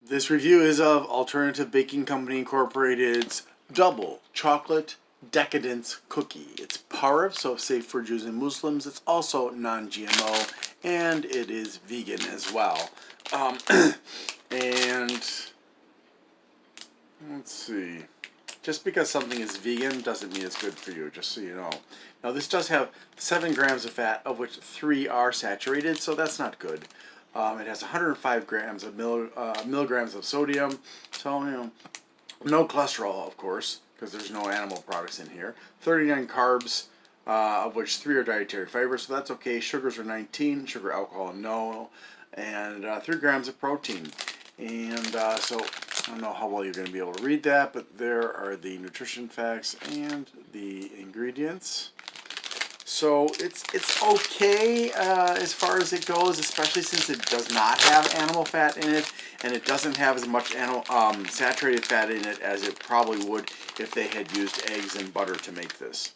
This review is of Alternative Baking Company Incorporated's Double Chocolate Decadence Cookie. It's Parv, so safe for Jews and Muslims. It's also non-GMO, and it is vegan as well. And let's see. Just because something is vegan doesn't mean it's good for you, just so you know. Now, this does have 7 grams of fat, of which 3 are saturated, so that's not good. It has 105 grams of milligrams of sodium, so, you know, no cholesterol, of course, because there's no animal products in here. 39 carbs, of which 3 are dietary fiber, so that's okay. Sugars are 19, sugar, alcohol, no, and 3 grams of protein. And so I don't know how well you're going to be able to read that, but there are the nutrition facts and the ingredients. So it's okay as far as it goes, especially since it does not have animal fat in it, and it doesn't have as much saturated fat in it as it probably would if they had used eggs and butter to make this.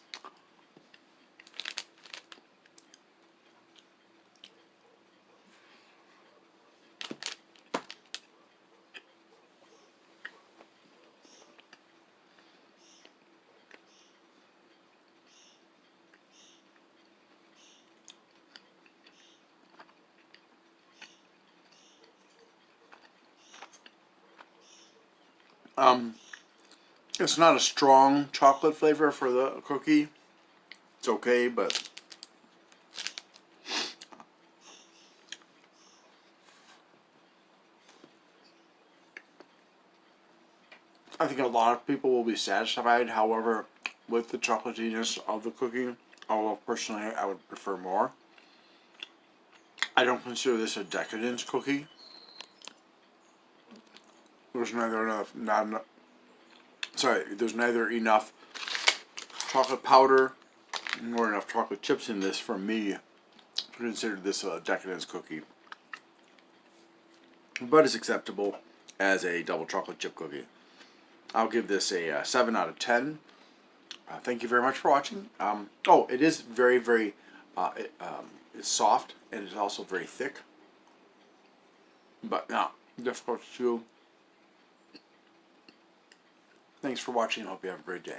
It's not a strong chocolate flavor for the cookie. It's okay, but I think a lot of people will be satisfied. However, with the chocolatiness of the cookie, although personally I would prefer more. I don't consider this a decadence cookie. There's there's neither enough chocolate powder nor enough chocolate chips in this for me to consider this a decadence cookie. But it's acceptable as a double chocolate chip cookie. I'll give this a 7 out of 10. Thank you very much for watching. It is very, very, it's soft and it's also very thick. But not difficult to chew. Thanks for watching. I hope you have a great day.